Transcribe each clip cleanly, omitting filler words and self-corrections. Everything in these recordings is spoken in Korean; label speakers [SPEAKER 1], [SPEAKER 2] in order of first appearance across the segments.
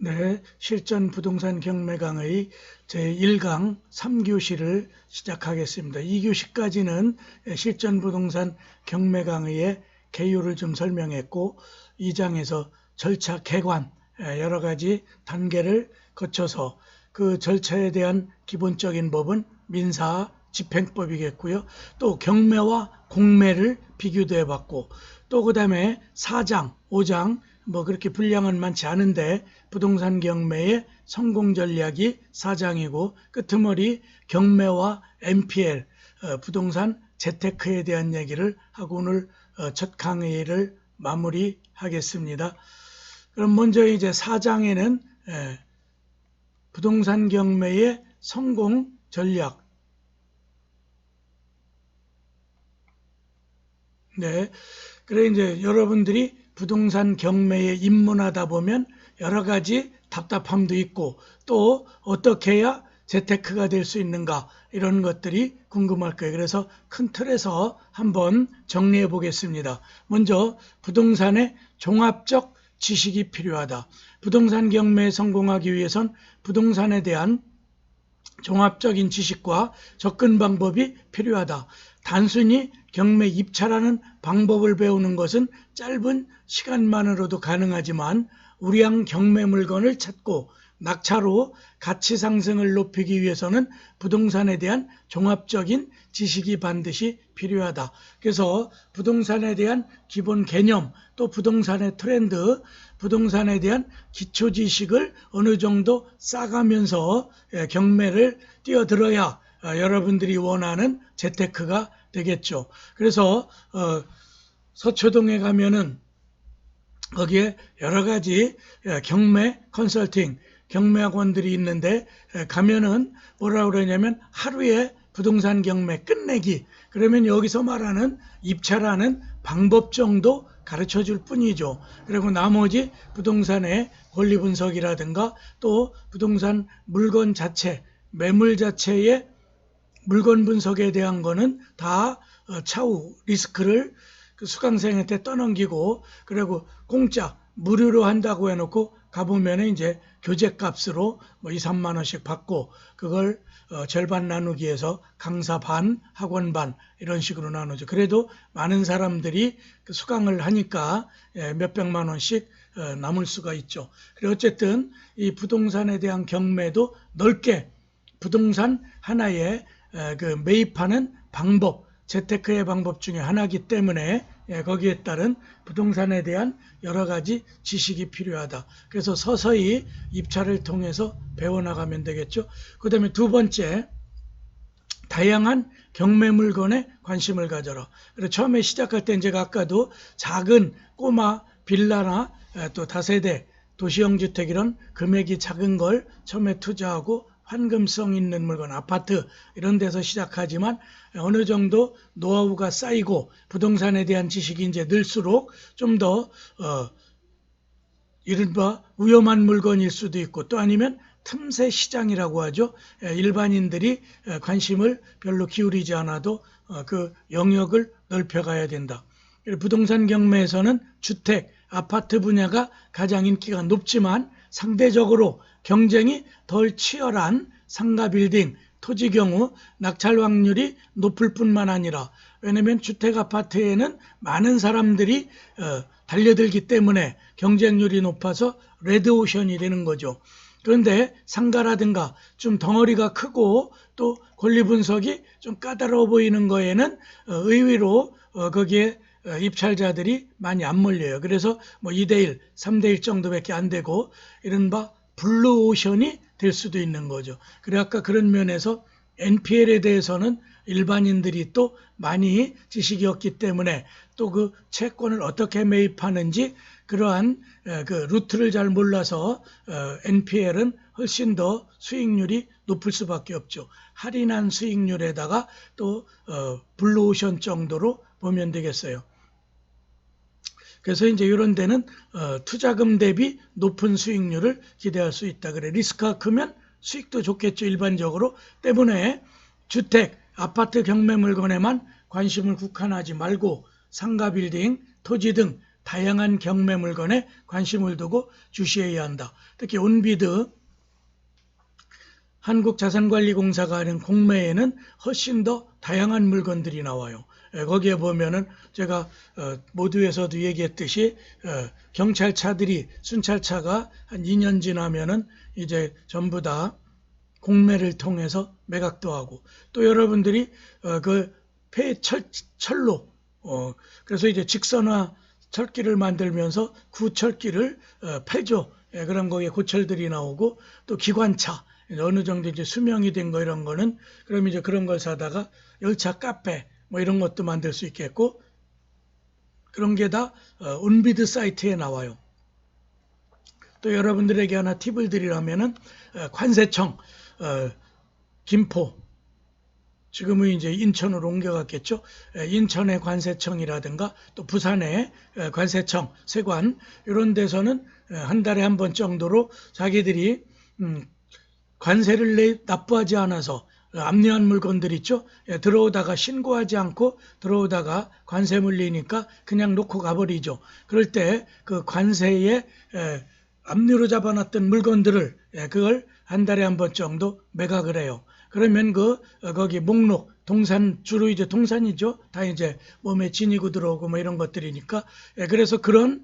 [SPEAKER 1] 네, 실전 부동산 경매 강의 제1강 3교시를 시작하겠습니다. 2교시까지는 실전 부동산 경매 강의의 개요를 좀 설명했고 2장에서 절차 개관 여러 가지 단계를 거쳐서 그 절차에 대한 기본적인 법은 민사 집행법이겠고요. 또 경매와 공매를 비교도 해봤고 또 그 다음에 4장, 5장 뭐 그렇게 분량은 많지 않은데 부동산 경매의 성공 전략이 4장이고 끄트머리 경매와 NPL 부동산 재테크에 대한 얘기를 하고 오늘 첫 강의를 마무리하겠습니다. 그럼 먼저 이제 4장에는 부동산 경매의 성공 전략. 네. 그래 이제 여러분들이 부동산 경매에 입문하다 보면 여러 가지 답답함도 있고 또 어떻게 해야 재테크가 될 수 있는가 이런 것들이 궁금할 거예요. 그래서 큰 틀에서 한번 정리해 보겠습니다. 먼저 부동산의 종합적 지식이 필요하다. 부동산 경매에 성공하기 위해선 부동산에 대한 종합적인 지식과 접근 방법이 필요하다. 단순히 경매 입찰하는 방법을 배우는 것은 짧은 시간만으로도 가능하지만 우량 경매 물건을 찾고 낙찰로 가치 상승을 높이기 위해서는 부동산에 대한 종합적인 지식이 반드시 필요하다. 그래서 부동산에 대한 기본 개념, 또 부동산의 트렌드, 부동산에 대한 기초 지식을 어느 정도 쌓아가면서 경매를 뛰어들어야 여러분들이 원하는 재테크가 되겠죠. 그래서 서초동에 가면은 거기에 여러 가지 경매 컨설팅, 경매학원들이 있는데 가면은 뭐라 그러냐면 하루에 부동산 경매 끝내기. 그러면 여기서 말하는 입찰하는 방법 정도 가르쳐 줄 뿐이죠. 그리고 나머지 부동산의 권리 분석이라든가 또 부동산 물건 자체, 매물 자체의 물건 분석에 대한 거는 다 차후 리스크를 그 수강생한테 떠넘기고 그리고 공짜 무료로 한다고 해놓고 가보면 이제 교재값으로 뭐 2, 3만 원씩 받고 그걸 절반 나누기 해서 강사 반, 학원 반 이런 식으로 나누죠. 그래도 많은 사람들이 그 수강을 하니까 몇백만 원씩 남을 수가 있죠. 그리고 어쨌든 이 부동산에 대한 경매도 넓게 부동산 하나에 그 매입하는 방법, 재테크의 방법 중에 하나이기 때문에 거기에 따른 부동산에 대한 여러 가지 지식이 필요하다. 그래서 서서히 입찰을 통해서 배워나가면 되겠죠. 그 다음에 두 번째, 다양한 경매 물건에 관심을 가져라. 그래서 처음에 시작할 때 제가 아까도 작은 꼬마 빌라나 또 다세대 도시형 주택 이런 금액이 작은 걸 처음에 투자하고 환금성 있는 물건, 아파트 이런 데서 시작하지만 어느 정도 노하우가 쌓이고 부동산에 대한 지식이 이제 늘수록 좀 더 이른바 위험한 물건일 수도 있고 또 아니면 틈새 시장이라고 하죠. 일반인들이 관심을 별로 기울이지 않아도 그 영역을 넓혀가야 된다. 부동산 경매에서는 주택, 아파트 분야가 가장 인기가 높지만 상대적으로 경쟁이 덜 치열한 상가 빌딩, 토지 경우 낙찰 확률이 높을 뿐만 아니라 왜냐하면 주택 아파트에는 많은 사람들이 달려들기 때문에 경쟁률이 높아서 레드오션이 되는 거죠. 그런데 상가라든가 좀 덩어리가 크고 또 권리 분석이 좀 까다로워 보이는 거에는 의외로 거기에 입찰자들이 많이 안 몰려요. 그래서 뭐 2대1, 3대1 정도밖에 안 되고 이른바 블루오션이 될 수도 있는 거죠. 그래 아까 그런 면에서 NPL에 대해서는 일반인들이 또 많이 지식이 없기 때문에 또 그 채권을 어떻게 매입하는지 그러한 그 루트를 잘 몰라서 NPL은 훨씬 더 수익률이 높을 수밖에 없죠. 할인한 수익률에다가 또 블루오션 정도로 보면 되겠어요. 그래서 이제 이런 데는 투자금 대비 높은 수익률을 기대할 수 있다. 그래 리스크가 크면 수익도 좋겠죠. 일반적으로. 때문에 주택, 아파트 경매 물건에만 관심을 국한하지 말고 상가 빌딩, 토지 등 다양한 경매 물건에 관심을 두고 주시해야 한다. 특히 온비드 한국자산관리공사가 하는 공매에는 훨씬 더 다양한 물건들이 나와요. 거기에 보면은 제가 모두에서도 얘기했듯이 경찰차들이 순찰차가 한 2년 지나면은 이제 전부 다 공매를 통해서 매각도 하고, 또 여러분들이 그 철로 그래서 이제 직선화 철기를 만들면서 구철기를 팔죠. 그럼 거기에 고철들이 나오고, 또 기관차 어느 정도 이제 수명이 된 거 이런 거는 그럼 이제 그런 걸 사다가 열차 카페 뭐 이런 것도 만들 수 있겠고, 그런 게 다 온비드 사이트에 나와요. 또 여러분들에게 하나 팁을 드리라면은 관세청 김포, 지금은 이제 인천으로 옮겨갔겠죠. 인천의 관세청이라든가 또 부산의 관세청, 세관 이런 데서는 한 달에 한 번 정도로 자기들이 관세를 납부하지 않아서 압류한 물건들 있죠. 들어오다가 신고하지 않고 들어오다가 관세 물리니까 그냥 놓고 가버리죠. 그럴 때 그 관세에 압류로 잡아놨던 물건들을 그걸 한 달에 한 번 정도 매각을 해요. 그러면 거기 목록 동산, 주로 이제 동산이죠. 다 이제 몸에 지니고 들어오고 뭐 이런 것들이니까. 그래서 그런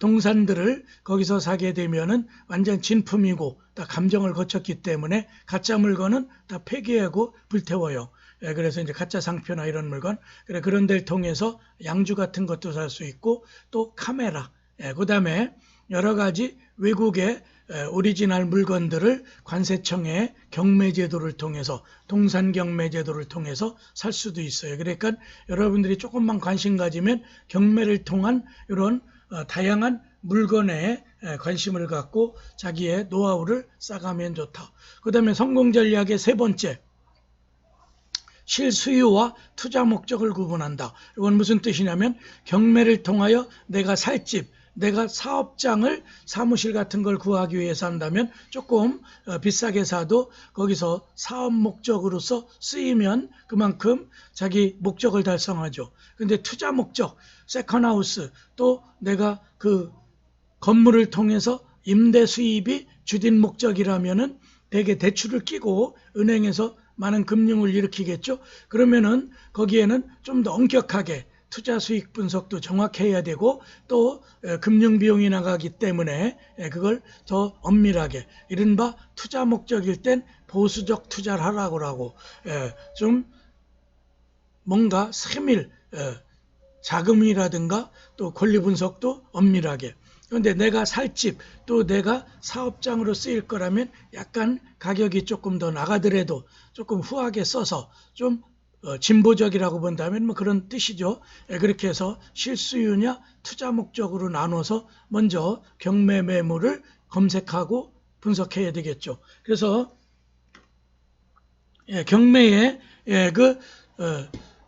[SPEAKER 1] 동산들을 거기서 사게 되면은 완전 진품이고 다 감정을 거쳤기 때문에 가짜 물건은 다 폐기하고 불태워요. 그래서 이제 가짜 상표나 이런 물건, 그런 데를 통해서 양주 같은 것도 살 수 있고, 또 카메라, 그 다음에 여러 가지 외국의 오리지널 물건들을 관세청의 경매제도를 통해서, 동산경매제도를 통해서 살 수도 있어요. 그러니까 여러분들이 조금만 관심 가지면 경매를 통한 이런 다양한 물건에 관심을 갖고 자기의 노하우를 쌓아가면 좋다. 그 다음에 성공 전략의 세 번째, 실수요와 투자 목적을 구분한다. 이건 무슨 뜻이냐면 경매를 통하여 내가 살 집, 내가 사업장을 사무실 같은 걸 구하기 위해서 한다면 조금 비싸게 사도 거기서 사업 목적으로서 쓰이면 그만큼 자기 목적을 달성하죠. 근데 투자 목적, 세컨하우스, 또 내가 그 건물을 통해서 임대 수입이 주된 목적이라면은 대개 대출을 끼고 은행에서 많은 금융을 일으키겠죠. 그러면은 거기에는 좀 더 엄격하게 투자 수익 분석도 정확해야 되고, 또 금융 비용이 나가기 때문에 그걸 더 엄밀하게, 이른바 투자 목적일 땐 보수적 투자를 하라고 하고, 좀 뭔가 세밀 자금이라든가 또 권리 분석도 엄밀하게. 그런데 내가 살 집, 또 내가 사업장으로 쓰일 거라면 약간 가격이 조금 더 나가더라도 조금 후하게 써서 좀 진보적이라고 본다면 뭐 그런 뜻이죠. 그렇게 해서 실수요냐 투자 목적으로 나눠서 먼저 경매 매물을 검색하고 분석해야 되겠죠. 그래서 경매의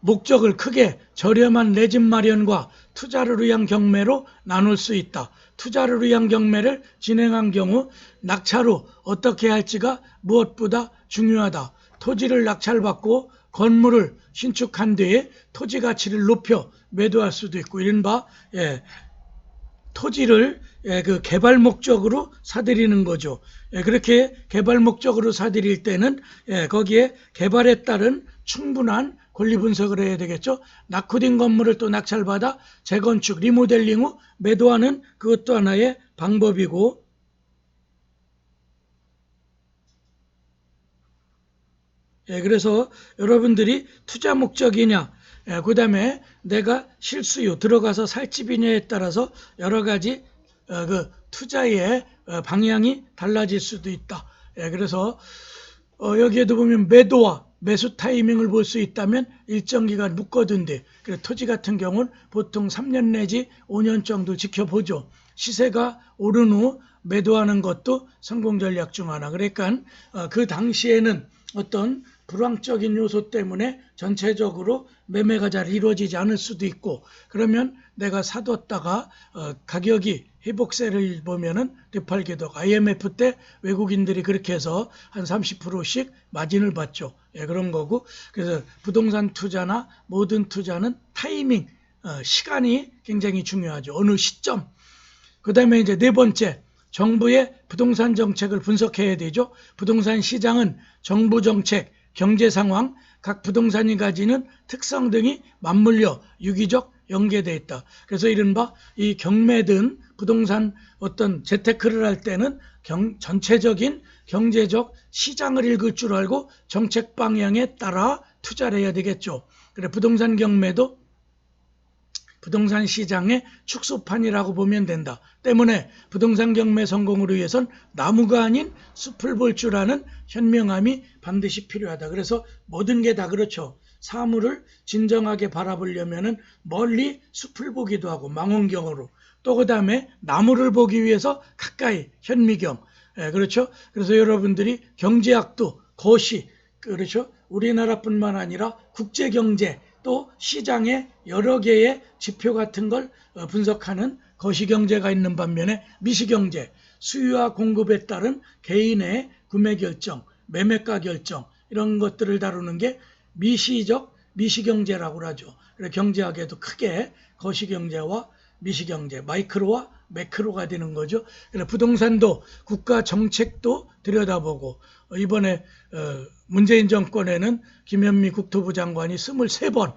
[SPEAKER 1] 목적을 크게 저렴한 내 집 마련과 투자를 위한 경매로 나눌 수 있다. 투자를 위한 경매를 진행한 경우 낙찰후 어떻게 할지가 무엇보다 중요하다. 토지를 낙찰받고 건물을 신축한 뒤에 토지 가치를 높여 매도할 수도 있고, 이른바 토지를 그 개발 목적으로 사들이는 거죠. 그렇게 개발 목적으로 사들일 때는 거기에 개발에 따른 충분한 권리 분석을 해야 되겠죠. 낙후된 건물을 또 낙찰받아 재건축, 리모델링 후 매도하는 그것도 하나의 방법이고, 그래서 여러분들이 투자 목적이냐, 그 다음에 내가 실수요 들어가서 살 집이냐에 따라서 여러 가지 그 투자의 방향이 달라질 수도 있다. 그래서 여기에도 보면 매도와 매수 타이밍을 볼 수 있다면 일정 기간 묶어둔 뒤, 토지 같은 경우는 보통 3년 내지 5년 정도 지켜보죠. 시세가 오른 후 매도하는 것도 성공 전략 중 하나. 그러니까 그 당시에는 어떤 불황적인 요소 때문에 전체적으로 매매가 잘 이루어지지 않을 수도 있고, 그러면 내가 사뒀다가 가격이 회복세를 보면은 되팔기도 하고, IMF 때 외국인들이 그렇게 해서 한 30%씩 마진을 받죠. 그런 거고, 그래서 부동산 투자나 모든 투자는 타이밍, 시간이 굉장히 중요하죠. 어느 시점. 그 다음에 이제 네 번째, 정부의 부동산 정책을 분석해야 되죠. 부동산 시장은 정부 정책, 경제 상황, 각 부동산이 가지는 특성 등이 맞물려 유기적 연계되어 있다. 그래서 이른바 이 경매든 부동산 어떤 재테크를 할 때는 전체적인 경제적 시장을 읽을 줄 알고 정책 방향에 따라 투자를 해야 되겠죠. 그래 부동산 경매도 부동산 시장의 축소판이라고 보면 된다. 때문에 부동산 경매 성공을 위해선 나무가 아닌 숲을 볼 줄 아는 현명함이 반드시 필요하다. 그래서 모든 게 다 그렇죠. 사물을 진정하게 바라보려면은 멀리 숲을 보기도 하고 망원경으로 또 그 다음에 나무를 보기 위해서 가까이 현미경. 그렇죠. 그래서 여러분들이 경제학도 거시 그렇죠. 우리나라뿐만 아니라 국제경제 또 시장의 여러 개의 지표 같은 걸 분석하는 거시경제가 있는 반면에 미시경제, 수요와 공급에 따른 개인의 구매 결정, 매매가 결정 이런 것들을 다루는 게 미시경제라고 하죠. 그래서 경제학에도 크게 거시경제와 미시경제, 마이크로와 매크로가 되는 거죠. 그래서 부동산도 국가 정책도 들여다보고 이번에 문재인 정권에는 김현미 국토부 장관이 23번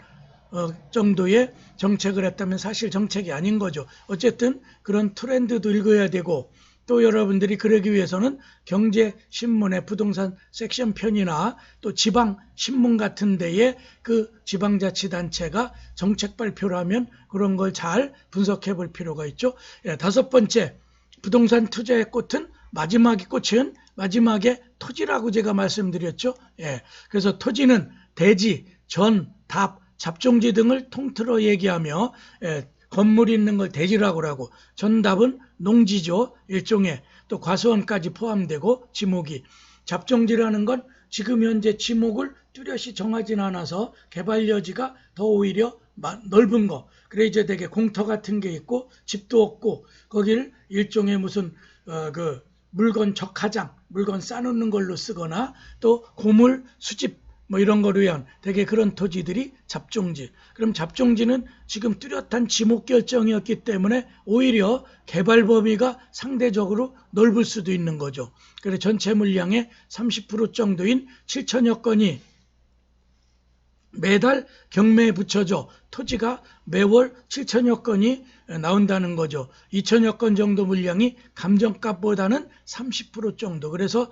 [SPEAKER 1] 정도의 정책을 했다면 사실 정책이 아닌 거죠. 어쨌든 그런 트렌드도 읽어야 되고 또 여러분들이 그러기 위해서는 경제신문의 부동산 섹션 편이나 또 지방신문 같은 데에 그 지방자치단체가 정책 발표를 하면 그런 걸 잘 분석해 볼 필요가 있죠. 다섯 번째, 부동산 투자의 꽃은 마지막에 토지라고 제가 말씀드렸죠. 그래서 토지는 대지, 전, 답, 잡종지 등을 통틀어 얘기하며 건물이 있는 걸 대지라고 하고 전답은 농지죠. 일종의 또 과수원까지 포함되고 지목이 잡종지라는 건 지금 현재 지목을 뚜렷이 정하진 않아서 개발 여지가 더 오히려 넓은 거. 그래 이제 되게 공터 같은 게 있고 집도 없고 거길 일종의 무슨 그 물건 적화장, 물건 싸놓는 걸로 쓰거나 또 고물 수집 뭐 이런 거로 위한 되게 그런 토지들이 잡종지. 그럼 잡종지는 지금 뚜렷한 지목 결정이었기 때문에 오히려 개발 범위가 상대적으로 넓을 수도 있는 거죠. 그래서 전체 물량의 30% 정도인 7천여 건이 매달 경매에 붙여져 토지가 매월 7천여 건이 나온다는 거죠. 2천여 건 정도 물량이 감정값보다는 30% 정도. 그래서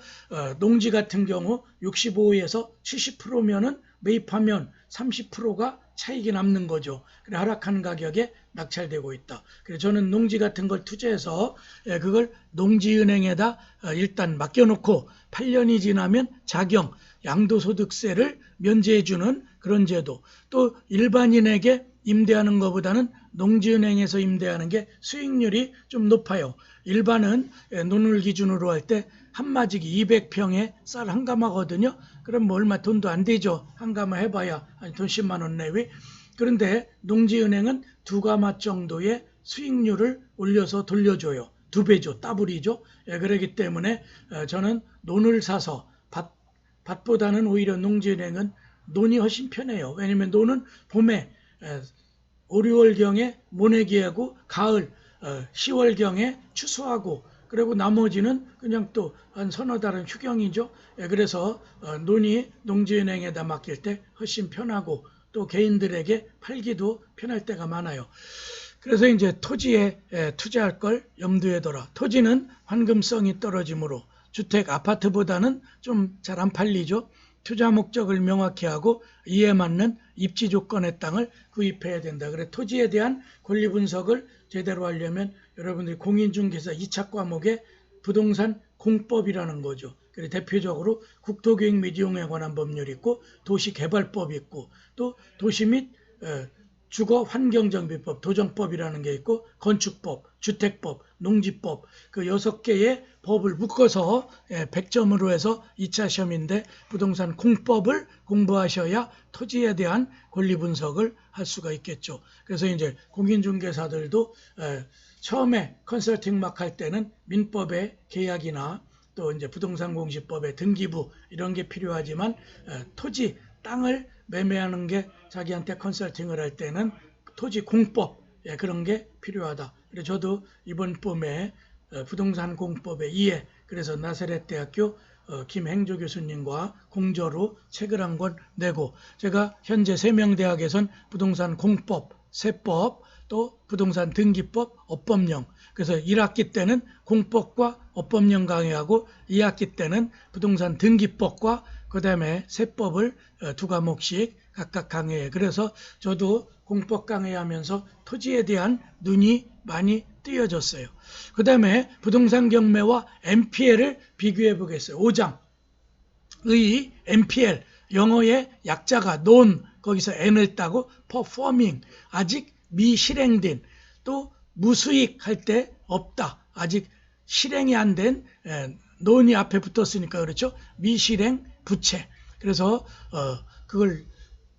[SPEAKER 1] 농지 같은 경우 65에서 70%면은 매입하면 30%가 차익이 남는 거죠. 그래 하락하는 가격에 낙찰되고 있다. 그래서 저는 농지 같은 걸 투자해서 그걸 농지은행에다 일단 맡겨놓고 8년이 지나면 자경 양도소득세를 면제해주는 그런 제도. 또 일반인에게 임대하는 것보다는 농지은행에서 임대하는 게 수익률이 좀 높아요. 일반은 논을 기준으로 할 때 한마지기 200평에 쌀 한 가마거든요. 그럼 뭐 얼마 돈도 안 되죠. 한 가마 해봐야 돈 10만 원 내외. 그런데 농지은행은 두 가마 정도의 수익률을 올려서 돌려줘요. 2배죠. 더블이죠. 그렇기 때문에 저는 논을 사서 밭보다는 오히려 농지은행은 논이 훨씬 편해요. 왜냐하면 논은 봄에 5, 6월경에 모내기하고 가을 10월경에 추수하고 그리고 나머지는 그냥 또 한 서너 달은 휴경이죠. 그래서 논이 농지은행에다 맡길 때 훨씬 편하고 또 개인들에게 팔기도 편할 때가 많아요. 그래서 이제 토지에 투자할 걸 염두에 둬라. 토지는 환금성이 떨어지므로 주택, 아파트보다는 좀 잘 안 팔리죠. 투자 목적을 명확히 하고 이에 맞는 입지 조건의 땅을 구입해야 된다. 그래 토지에 대한 권리 분석을 제대로 하려면 여러분들이 공인중개사 2차 과목에 부동산 공법이라는 거죠. 그래 대표적으로 국토교육 및 이용에 관한 법률이 있고 도시개발법이 있고 또 도시 및 주거환경정비법, 도정법이라는 게 있고 건축법, 주택법, 농지법 그 6개의 법을 묶어서 100점으로 해서 2차 시험인데 부동산 공법을 공부하셔야 토지에 대한 권리 분석을 할 수가 있겠죠. 그래서 이제 공인중개사들도 처음에 컨설팅 막 할 때는 민법의 계약이나 또 이제 부동산공시법의 등기부 이런 게 필요하지만 토지, 땅을 매매하는 게 자기한테 컨설팅을 할 때는 토지 공법, 예, 그런 게 필요하다. 그래서 저도 이번 봄에 부동산 공법의 이해, 그래서 나사렛 대학교 김행조 교수님과 공저로 책을 한 권 내고, 제가 현재 세명대학에선 부동산 공법, 세법, 또 부동산 등기법, 업법령, 그래서 1학기 때는 공법과 업법령 강의하고 2학기 때는 부동산 등기법과 그 다음에 세법을 두 과목씩 각각 강의해요. 그래서 저도 공법 강의하면서 토지에 대한 눈이 많이 띄어졌어요. 그 다음에 부동산 경매와 NPL을 비교해 보겠어요. 5장의 NPL, 영어의 약자가 non, 거기서 N을 따고 performing, 아직 미실행된, 또 무수익 할 때 없다, 아직 실행이 안 된, non이 앞에 붙었으니까 그렇죠. 미실행 부채. 그래서 그걸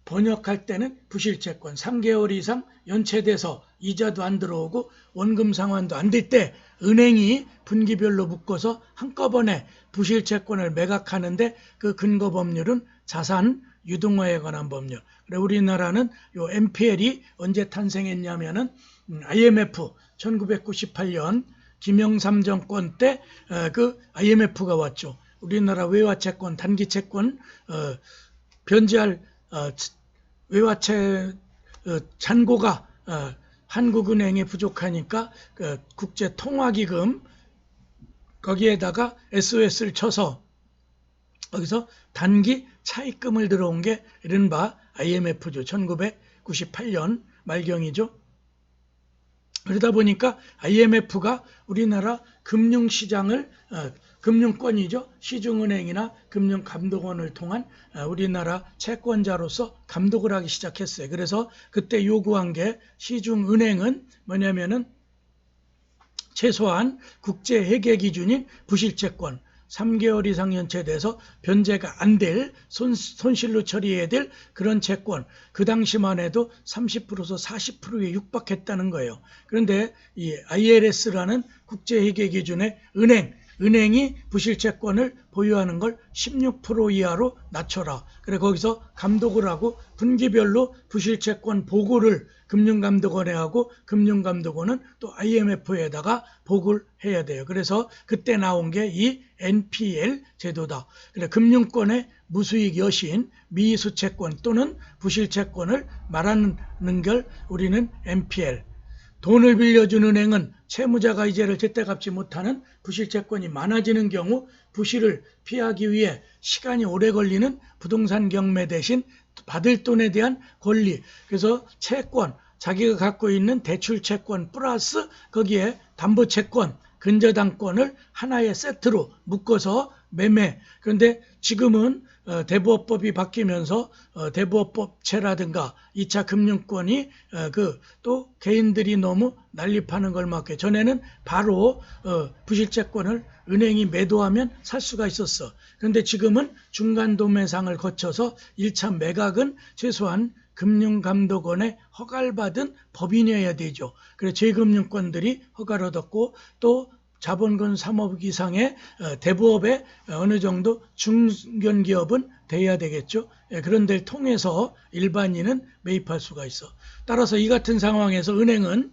[SPEAKER 1] 번역할 때는 부실채권 3개월 이상 연체돼서 이자도 안 들어오고 원금 상환도 안 될 때 은행이 분기별로 묶어서 한꺼번에 부실채권을 매각하는데 그 근거 법률은 자산 유동화에 관한 법률. 그래 우리나라는 요 NPL이 언제 탄생했냐면은 IMF 1998년 김영삼 정권 때 그 IMF가 왔죠. 우리나라 외화채권, 단기채권 변제할 외화채 잔고가 한국은행에 부족하니까 국제통화기금 거기에다가 SOS를 쳐서 거기서 단기 차입금을 들어온 게 이른바 IMF죠. 1998년 말경이죠. 그러다 보니까 IMF가 우리나라 금융시장을 금융권이죠. 시중은행이나 금융감독원을 통한 우리나라 채권자로서 감독을 하기 시작했어요. 그래서 그때 요구한 게 시중은행은 뭐냐면은 최소한 국제회계 기준인 부실채권 3개월 이상 연체돼서 변제가 안 될 손실로 처리해야 될 그런 채권, 그 당시만 해도 30%에서 40%에 육박했다는 거예요. 그런데 이 ILS라는 국제회계 기준의 은행이 부실채권을 보유하는 걸 16% 이하로 낮춰라. 그래 거기서 감독을 하고 분기별로 부실채권 보고를 금융감독원에 하고 금융감독원은 또 IMF에다가 보고를 해야 돼요. 그래서 그때 나온 게 이 NPL 제도다. 그래 금융권의 무수익 여신, 미수채권 또는 부실채권을 말하는 걸 우리는 NPL. 돈을 빌려준 은행은 채무자가 이자를 제때 갚지 못하는 부실채권이 많아지는 경우 부실을 피하기 위해 시간이 오래 걸리는 부동산 경매 대신 받을 돈에 대한 권리, 그래서 채권, 자기가 갖고 있는 대출채권 플러스 거기에 담보채권, 근저당권을 하나의 세트로 묶어서 매매. 그런데 지금은 대부업법이 바뀌면서 대부업법채라든가 2차 금융권이 또 개인들이 너무 난립하는 걸 막게. 전에는 바로 부실채권을 은행이 매도하면 살 수가 있었어. 그런데 지금은 중간도매상을 거쳐서 1차 매각은 최소한 금융감독원의 허가를 받은 법인이어야 되죠. 그래서 제금융권들이 허가를 얻었고 또 자본금 3억 이상의 대부업의 어느 정도 중견기업은 돼야 되겠죠. 그런 데를 통해서 일반인은 매입할 수가 있어. 따라서 이 같은 상황에서 은행은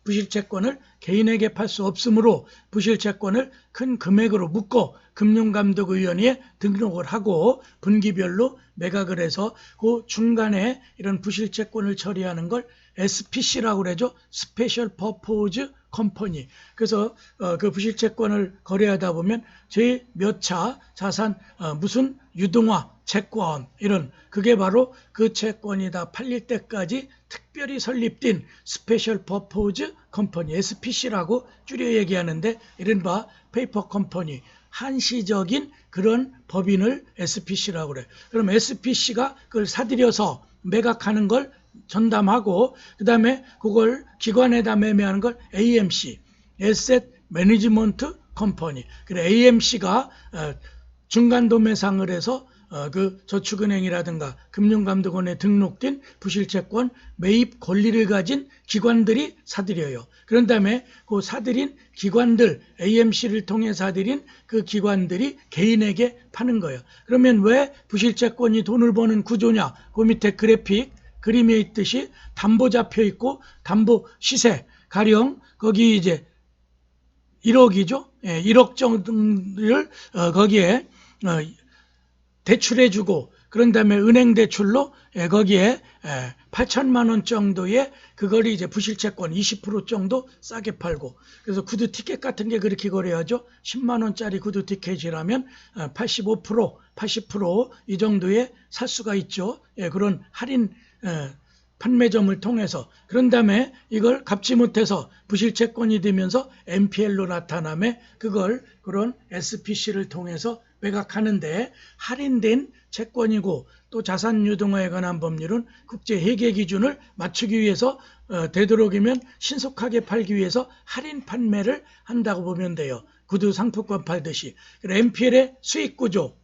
[SPEAKER 1] 부실채권을 개인에게 팔 수 없으므로 부실채권을 큰 금액으로 묶어 금융감독위원회에 등록을 하고 분기별로 매각을 해서 그 중간에 이런 부실채권을 처리하는 걸 SPC라고 그러죠. 스페셜 퍼포즈 컴퍼니. 그래서 그 부실채권을 거래하다 보면 제 몇 차 자산 무슨 유동화 채권 이런 그게 바로 그 채권이 다 팔릴 때까지 특별히 설립된 스페셜 퍼포즈 컴퍼니 SPC라고 줄여 얘기하는데 이른바 페이퍼 컴퍼니 한시적인 그런 법인을 SPC라고 그래요. 그럼 SPC가 그걸 사들여서 매각하는 걸 전담하고 그 다음에 그걸 기관에다 매매하는 걸 AMC, Asset Management Company. 그래 AMC가 중간도매상을 해서 그 저축은행이라든가 금융감독원에 등록된 부실채권 매입 권리를 가진 기관들이 사들여요. 그런 다음에 그 사들인 기관들, AMC를 통해 사들인 그 기관들이 개인에게 파는 거예요. 그러면 왜 부실채권이 돈을 버는 구조냐? 그 밑에 그래픽 그림에 있듯이 담보 잡혀 있고 담보 시세 가령 거기 이제 1억이죠. 1억 정도를 거기에 대출해주고 그런 다음에 은행 대출로 거기에 8천만 원 정도의 그걸 이제 부실채권 20% 정도 싸게 팔고 그래서 구두 티켓 같은 게 그렇게 거래하죠. 10만 원짜리 구두 티켓이라면 85%, 80% 이 정도에 살 수가 있죠. 그런 할인 판매점을 통해서 그런 다음에 이걸 갚지 못해서 부실채권이 되면서 NPL로 나타나며 그걸 그런 SPC를 통해서 매각하는데 할인된 채권이고 또 자산 유동화에 관한 법률은 국제 회계 기준을 맞추기 위해서 되도록이면 신속하게 팔기 위해서 할인 판매를 한다고 보면 돼요. 구두 상품권 팔듯이. NPL의 수익 구조.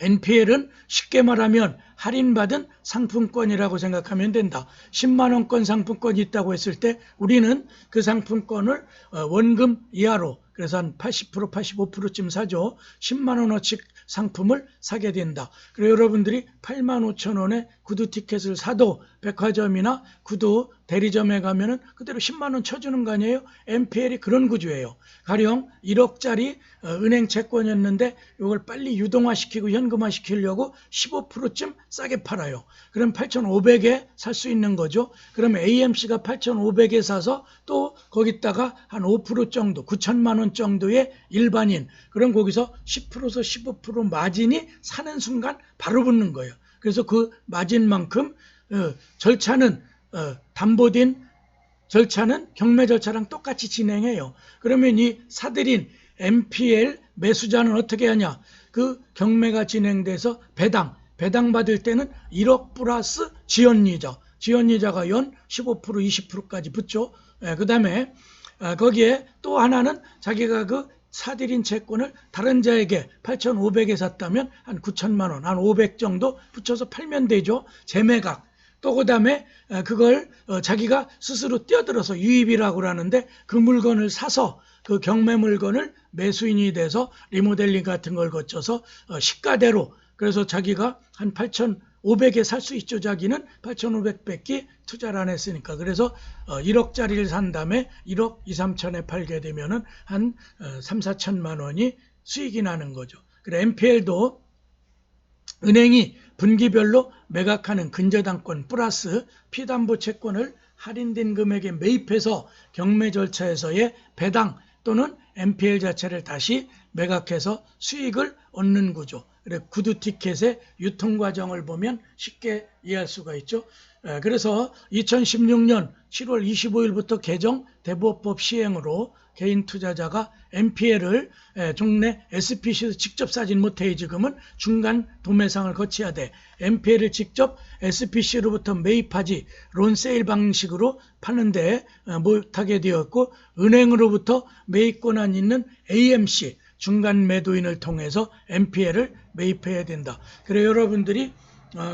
[SPEAKER 1] NPL은 쉽게 말하면 할인받은 상품권이라고 생각하면 된다. 10만원권 상품권이 있다고 했을 때 우리는 그 상품권을 원금 이하로 그래서 한 80%, 85%쯤 사죠. 10만원어치 상품을 사게 된다. 그래서 여러분들이 85,000원에 구두 티켓을 사도 백화점이나 구두 대리점에 가면은 그대로 10만원 쳐주는 거 아니에요? NPL이 그런 구조예요. 가령 1억짜리 은행 채권이었는데 이걸 빨리 유동화시키고 현금화시키려고 15%쯤 싸게 팔아요. 그럼 8,500에 살 수 있는 거죠. 그럼 AMC가 8,500에 사서 또 거기다가 한 5% 정도 9천만 원 정도의 일반인 그럼 거기서 10%에서 15% 마진이 사는 순간 바로 붙는 거예요. 그래서 그 마진만큼 절차는 담보된 절차는 경매 절차랑 똑같이 진행해요. 그러면 이 사들인 NPL 매수자는 어떻게 하냐? 그 경매가 진행돼서 배당 받을 때는 1억 플러스 지연이자가 연 15%, 20%까지 붙죠. 그 다음에 거기에 또 하나는 자기가 그 사들인 채권을 다른 자에게 8,500에 샀다면 한 9천만 원, 한 500 정도 붙여서 팔면 되죠. 재매각. 또 그 다음에 그걸 자기가 스스로 뛰어들어서 유입이라고 하는데 그 물건을 사서 그 경매 물건을 매수인이 돼서 리모델링 같은 걸 거쳐서 시가대로 그래서 자기가 한 8,500에 살 수 있죠. 자기는 8,500밖에 투자를 안 했으니까. 그래서 1억짜리를 산 다음에 1억 2, 3천에 팔게 되면은 한 3, 4천만 원이 수익이 나는 거죠. 그래 NPL도 은행이 분기별로 매각하는 근저당권 플러스 피담보 채권을 할인된 금액에 매입해서 경매 절차에서의 배당 또는 NPL 자체를 다시 매각해서 수익을 얻는 구조. 구두 티켓의 유통 과정을 보면 쉽게 이해할 수가 있죠. 그래서 2016년 7월 25일부터 개정 대부업법 시행으로 개인 투자자가 NPL을 종래 SPC에서 직접 사진 못해 지금은 중간 도매상을 거쳐야 돼. NPL을 직접 SPC로부터 매입하지 론세일 방식으로 파는데 못하게 되었고 은행으로부터 매입 권한 있는 AMC 중간 매도인을 통해서 NPL을 매입해야 된다. 그래 여러분들이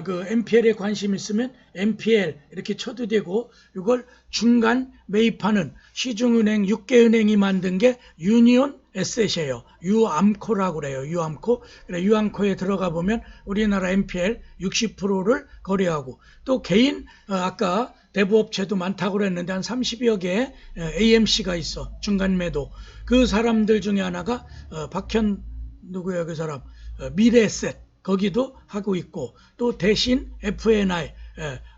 [SPEAKER 1] 그 NPL에 관심 있으면 NPL 이렇게 쳐도 되고 이걸 중간 매입하는 시중은행 6개 은행이 만든 게 유니온 에셋이에요. 유암코라고 그래요. 유암코. 그래 유암코에 들어가 보면 우리나라 NPL 60%를 거래하고 또 개인 아까 대부업체도 많다고 그랬는데 한 30여 개의 AMC가 있어. 중간 매도. 그 사람들 중에 하나가 박현 누구야 그 사람 미래에셋 거기도 하고 있고 또 대신 FNI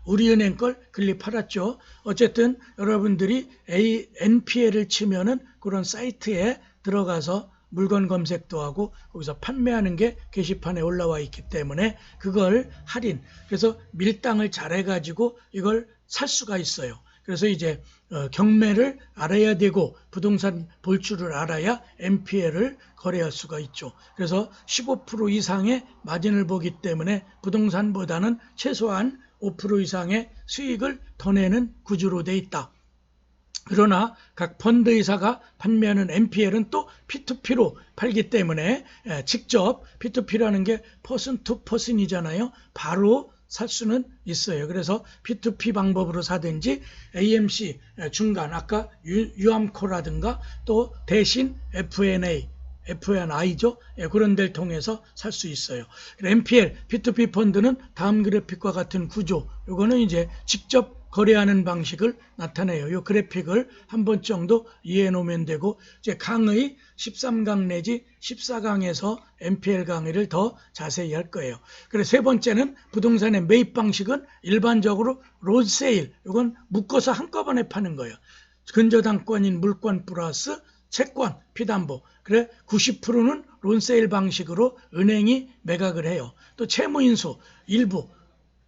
[SPEAKER 1] 우리은행 걸 글리 팔았죠. 어쨌든 여러분들이 NPL을 치면은 그런 사이트에 들어가서 물건 검색도 하고 거기서 판매하는 게 게시판에 올라와 있기 때문에 그걸 할인 그래서 밀당을 잘해 가지고 이걸 살 수가 있어요. 그래서 이제 경매를 알아야 되고 부동산 볼 줄을 알아야 NPL을 거래할 수가 있죠. 그래서 15% 이상의 마진을 보기 때문에 부동산보다는 최소한 5% 이상의 수익을 더 내는 구조로 돼 있다. 그러나 각 펀드의사가 판매하는 NPL은 또 P2P로 팔기 때문에 직접 P2P라는 게 퍼슨 투 퍼슨이잖아요. 바로 살 수는 있어요. 그래서 P2P 방법으로 사든지 AMC 중간 아까 유암코라든가 또 대신 FNA F&I죠. 예, 그런 데를 통해서 살 수 있어요. MPL, P2P 펀드는 다음 그래픽과 같은 구조, 요거는 이제 직접 거래하는 방식을 나타내요. 이 그래픽을 한 번 정도 이해해 놓으면 되고, 이제 강의 13강 내지 14강에서 MPL 강의를 더 자세히 할 거예요. 그래서 세 번째는 부동산의 매입 방식은 일반적으로 롯세일, 이건 묶어서 한꺼번에 파는 거예요. 근저당권인 물권 플러스 채권, 피담보. 그래 90%는 론세일 방식으로 은행이 매각을 해요. 또 채무인수 일부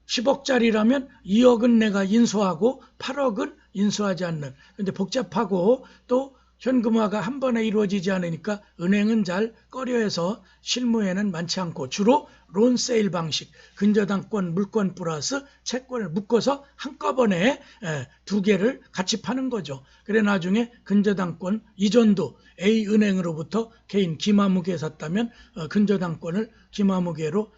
[SPEAKER 1] 10억짜리라면 2억은 내가 인수하고 8억은 인수하지 않는. 근데 복잡하고 또 현금화가 한 번에 이루어지지 않으니까 은행은 잘 꺼려해서 실무에는 많지 않고 주로 론세일 방식, 근저당권, 물권 플러스 채권을 묶어서 한꺼번에 두 개를 같이 파는 거죠. 그래 나중에 근저당권 이전도 A은행으로부터 개인 기마무게 샀다면 근저당권을 기마무게로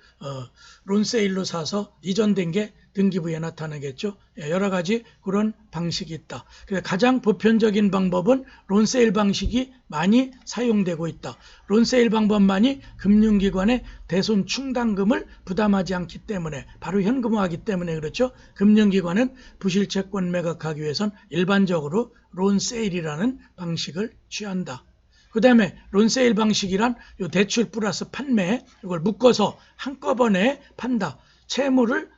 [SPEAKER 1] 론세일로 사서 이전된 게 등기부에 나타나겠죠. 여러 가지 그런 방식이 있다. 그래서 가장 보편적인 방법은 론세일 방식이 많이 사용되고 있다. 론세일 방법만이 금융기관의 대손 충당금을 부담하지 않기 때문에, 바로 현금화하기 때문에 그렇죠. 금융기관은 부실채권 매각하기 위해선 일반적으로 론세일이라는 방식을 취한다. 그 다음에 론세일 방식이란 요 대출 플러스 판매, 이걸 묶어서 한꺼번에 판다. 채무를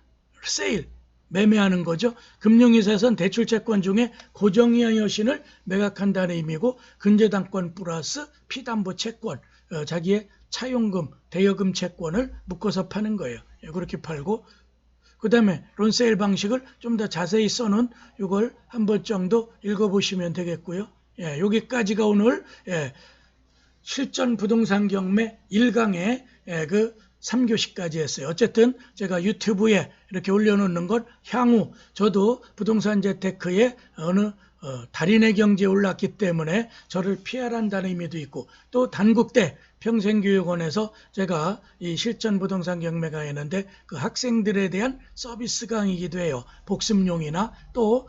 [SPEAKER 1] 세일, 매매하는 거죠. 금융회사에서는 대출채권 중에 고정이하 여신을 매각한다는 의미고, 근저당권 플러스 피담보 채권, 자기의 차용금, 대여금 채권을 묶어서 파는 거예요. 그렇게 팔고, 그 다음에 론세일 방식을 좀 더 자세히 써놓은 이걸 한번 정도 읽어보시면 되겠고요. 여기까지가 오늘 실전 부동산 경매 1강의 그 3교시까지 했어요. 어쨌든 제가 유튜브에 이렇게 올려놓는 건 향후 저도 부동산 재테크에 어느 달인의 경지에 올랐기 때문에 저를 피하란다는 의미도 있고, 또 단국대 평생교육원에서 제가 이 실전 부동산 경매가 있는데 그 학생들에 대한 서비스 강의이기도 해요. 복습용이나 또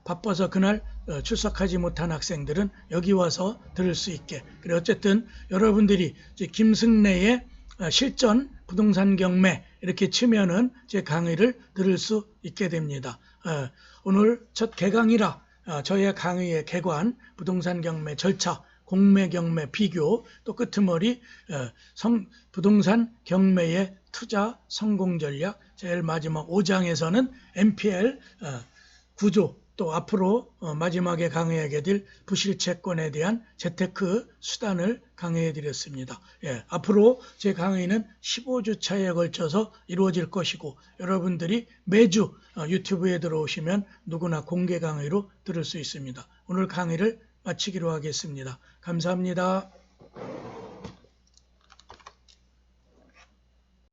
[SPEAKER 1] 바빠서 그날 출석하지 못한 학생들은 여기 와서 들을 수 있게. 그래 어쨌든 여러분들이 이제 김승래의 실전 부동산 경매 이렇게 치면은 제 강의를 들을 수 있게 됩니다. 오늘 첫 개강이라 저의 강의의 개관, 부동산 경매 절차, 공매 경매 비교, 또 끄트머리 부동산 경매의 투자 성공 전략, 제일 마지막 5장에서는 MPL 구조, 또 앞으로 마지막에 강의하게 될 부실채권에 대한 재테크 수단을 강의해 드렸습니다. 앞으로 제 강의는 15주차에 걸쳐서 이루어질 것이고, 여러분들이 매주 유튜브에 들어오시면 누구나 공개 강의로 들을 수 있습니다. 오늘 강의를 마치기로 하겠습니다. 감사합니다.